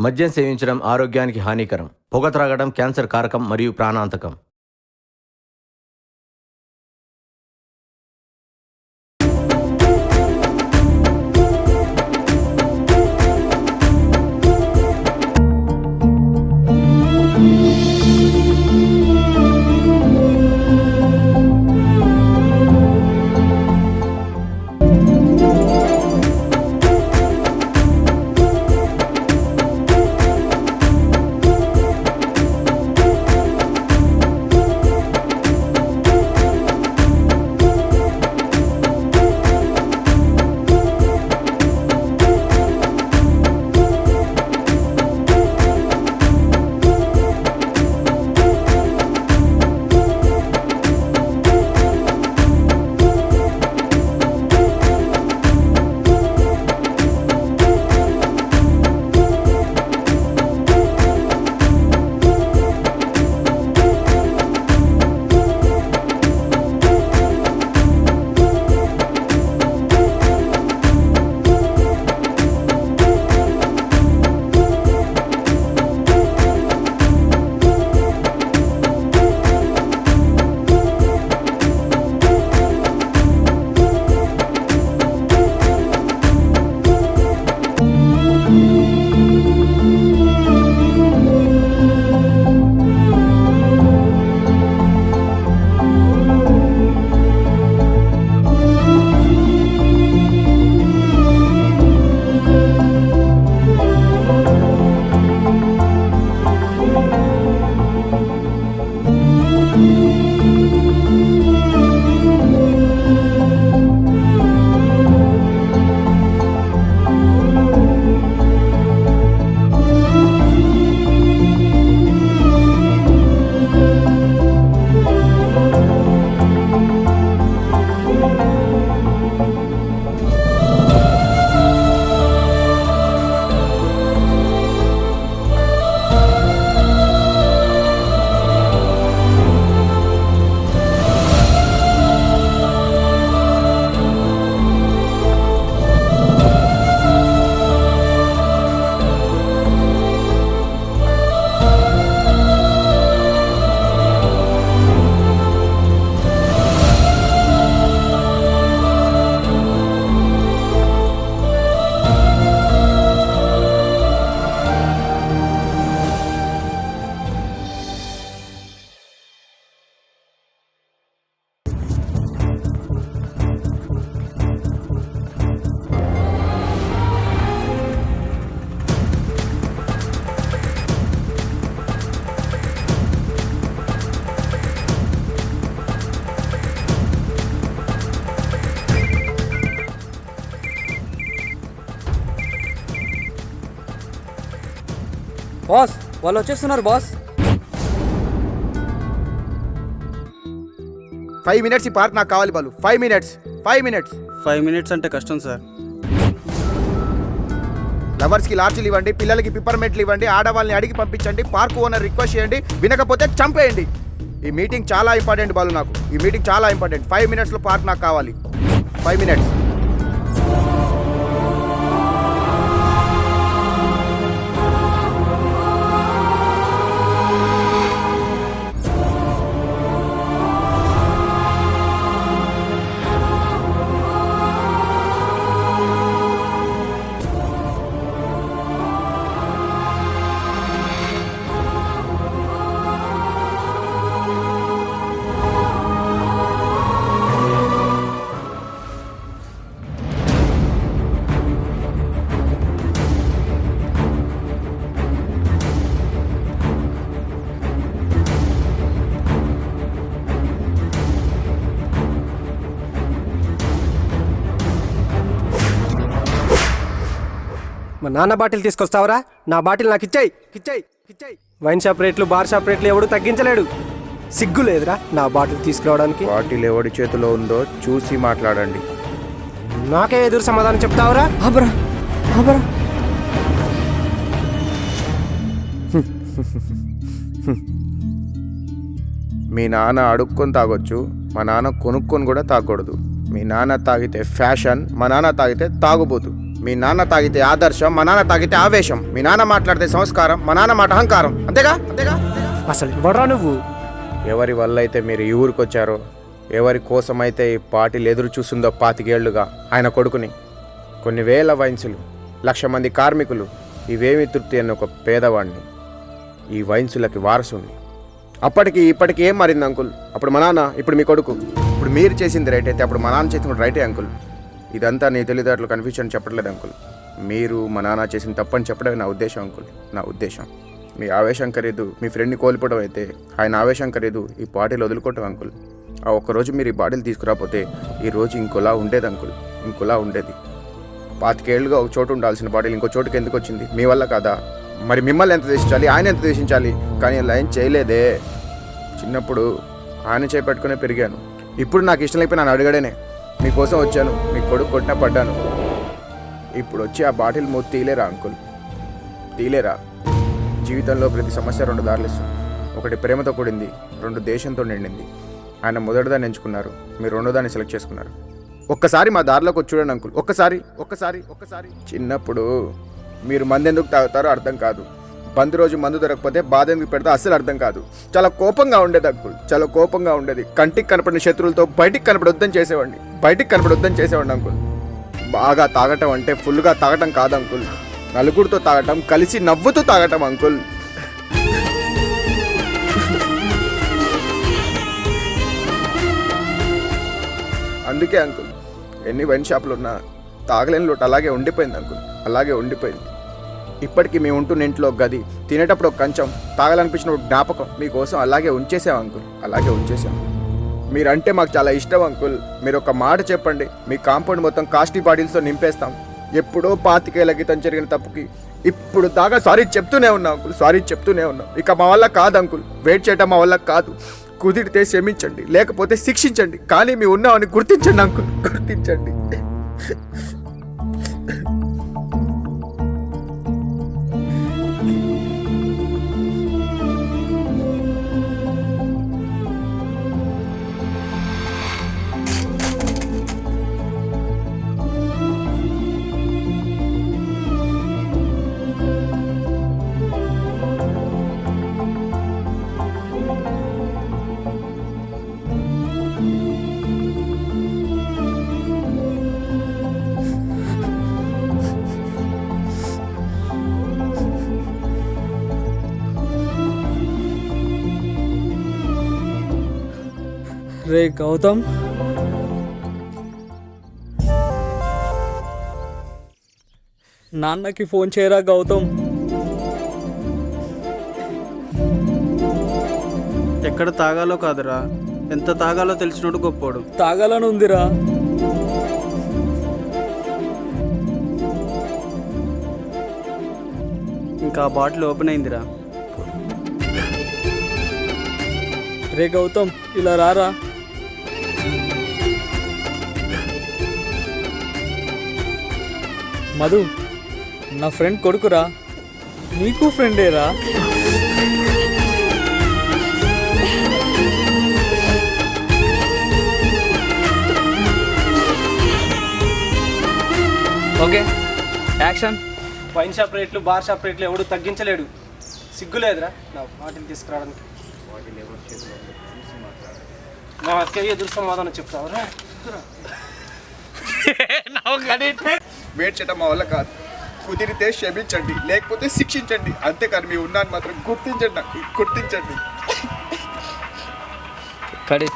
మద్యం సేవించడం ఆరోగ్యానికి హానికరం. పొగ త్రాగడం క్యాన్సర్ కారకం మరియు ప్రాణాంతకం. బాస్, వాళ్ళు వచ్చేస్తున్నారు బాస్. 5 minutes ఈ పార్క్ నాకు కావాలి బాలు. 5 minutes. 5 minutes అంటే కష్టం సార్. లవర్స్కి లార్జీలు ఇవ్వండి, పిల్లలకి పిప్పర్మెంట్లు ఇవ్వండి, ఆడవాళ్ళని అడిగి పంపించండి, పార్క్ ఓనర్ రిక్వెస్ట్ చేయండి, వినకపోతే చంపేయండి. ఈ మీటింగ్ చాలా ఇంపార్టెంట్ బాలు నాకు. ఈ మీటింగ్ చాలా ఇంపార్టెంట్. 5 minutesలో పార్క్ నాకు కావాలి. 5 minutes. మా నాన్న బాటిల్ తీసుకొస్తావరా? నా బాటిల్ నాకు ఇచ్చాయి. వైన్ షాప్ రేట్లు, బార్ షాప్ రేట్లు ఎవడు తగ్గించలేడు. సిగ్గు లేదురా నా బాటిల్ తీసుకురావడానికి? బాటిల్ ఎవడి చేతిలో ఉందో చూసి మాట్లాడండి. నాకే ఎదురు సమాధానం చెప్తావరా? మీ నాన్న అడుక్కొని తాగొచ్చు, మా నాన్న కొనుక్కొని కూడా తాగకూడదు. మీ నాన్న తాగితే ఫ్యాషన్, మా నాన్న తాగితే తాగుబోతు. మీ నాన్న తాగితే ఆదర్శం, మా నాన్న తాగితే ఆవేశం. మీ నాన్న మాట్లాడితే సంస్కారం, మా నాన్న మాట అహంకారం. అంతేగా అంతేగా అసలు ఎవడ్రా నువ్వు? ఎవరి వల్ల అయితే మీరు ఈ ఊరికి వచ్చారో, ఎవరి కోసమైతే ఈ పార్టీలు ఎదురు చూస్తుందో 25 ఏళ్లుగా ఆయన కొడుకుని, కొన్ని వేల వైన్సులు, 1,00,000 మంది కార్మికులు, ఇవేమి తృప్తి అన్న ఒక పేదవాడిని, ఈ వైన్సులకి వారసుని. అప్పటికి ఇప్పటికి ఏం మారింది అంకుల్? అప్పుడు మా నాన్న, ఇప్పుడు మీ కొడుకు. ఇప్పుడు మీరు చేసింది రైట్ అయితే అప్పుడు మా నాన్న చేసింది రైటే అంకుల్. ఇదంతా నీ తెలివితేటలు కన్ఫ్యూజన్ చెప్పట్లేదు అంకుల్. మీరు మా నాన్న చేసిన తప్పని చెప్పడమే నా ఉద్దేశం అంకుల్, నా ఉద్దేశం. మీ ఆవేశం ఖరీదు మీ ఫ్రెండ్ని కోల్పోవడం అయితే, ఆయన ఆవేశం ఖరీదు ఈ బాటిల్ వదులుకోవటం అంకుల్. ఆ ఒక్కరోజు మీరు ఈ బాటిల్ తీసుకురాకపోతే ఈ రోజు ఇంకోలా ఉండేది అంకుల్, ఇంకోలా ఉండేది. 25 ఏళ్ళుగా ఒక చోటు ఉండాల్సిన బాటిల్ ఇంకో చోటుకి ఎందుకు వచ్చింది? మీ వల్ల కాదా? మరి మిమ్మల్ని ఎంత దేశించాలి, ఆయన ఎంత దేశించాలి? కానీ ఇలా ఏం చేయలేదే. చిన్నప్పుడు ఆయన చేపట్టుకునే పెరిగాను. ఇప్పుడు నాకు ఇష్టం లేకపోయి నన్ను అడిగాడేనే. మీకోసం వచ్చాను, మీ కొడుకు కొట్టినా పడ్డాను. ఇప్పుడు వచ్చి ఆ బాటిల్ మూత తీలేరా అంకుల్? తీలేరా? జీవితంలో ప్రతి సమస్య 2 దారులు ఇస్తుంది. ఒకటి ప్రేమతో కూడింది, 2 దేశంతో నిండింది. ఆయన మొదటిదాన్ని ఎంచుకున్నారు, మీరు 2వ దాన్ని సెలెక్ట్ చేసుకున్నారు. ఒక్కసారి మా దారిలోకి వచ్చి చూడండి అంకుల్, ఒక్కసారి. చిన్నప్పుడు మీరు మందు ఎందుకు తాగుతారో అర్థం కాదు, బంద్ రోజు మందు దొరకకపోతే బాధ ఎందుకు పెడితే అస్సలు అర్థం కాదు. చాలా కోపంగా ఉండేది అంకుల్, చాలా కోపంగా ఉండేది. కంటికి కనపడిన శత్రువులతో బయటికి కనపడొద్దని చేసేవాడిని అంకుల్. బాగా తాగటం అంటే ఫుల్గా తాగటం కాదు అంకుల్, నలుగురితో తాగటం, కలిసి నవ్వుతూ తాగటం అంకుల్. అందుకే అంకుల్ ఎన్ని వైన్ షాపులు ఉన్నా తాగలేని లోటు అలాగే ఉండిపోయింది అంకుల్, అలాగే ఉండిపోయింది. ఇప్పటికీ మేము ఉంటున్న ఇంట్లో గది, తినేటప్పుడు ఒక కంచం, తాగాలనిపించిన ఒక జ్ఞాపకం మీకోసం అలాగే ఉంచేసాం అంకుల్, అలాగే ఉంచేసాం. మీరంటే మాకు చాలా ఇష్టం అంకుల్. మీరు ఒక మాట చెప్పండి, మీ కాంపౌండ్ మొత్తం కాస్ట్లీ బాటిల్స్తో నింపేస్తాం. ఎప్పుడో 25 ఏళ్ల క్రితం జరిగిన తప్పుకి ఇప్పుడు దాకా సారీ చెప్తూనే ఉన్నాం అంకుల్, సారీ చెప్తూనే ఉన్నాం. ఇక మా వల్ల కాదు అంకుల్, వెయిట్ చేయడం మా వల్ల కాదు. కుదిరితే క్షమించండి, లేకపోతే శిక్షించండి, కానీ మీ ఉన్నామని గుర్తించండి అంకుల్, గుర్తించండి. రే గౌతమ్, నాన్నకి ఫోన్ చేయరా గౌతమ్. ఎక్కడ తాగాలో కాదురా, ఎంత తాగాలో తెలిసినోడు గొప్పోడు. తాగాలని ఉందిరా. ఇంకా ఆ బాటిల్ ఓపెన్ అయిందిరా. రే గౌతమ్, ఇలా రారా. మధు, నా ఫ్రెండ్ కొడుకురా, నీకు ఫ్రెండేరా. Okay, action. వైన్ షాప్ రేట్లు, బార్ షాప్ రేట్లు ఎవడు తగ్గించలేడు. సిగ్గులేదురా నా బాటిల్ తీసుకురావడానికి. మా అక్కయ్య ఎదురు సమాధానం చెప్తావరా? వెయిట్ చేయడం మా వల్ల కాదు, కుదిరితే క్షమించండి, లేకపోతే శిక్షించండి, అంతేకాని మీ ఉన్నాను మాత్రం గుర్తించండి, గుర్తించండి. కడి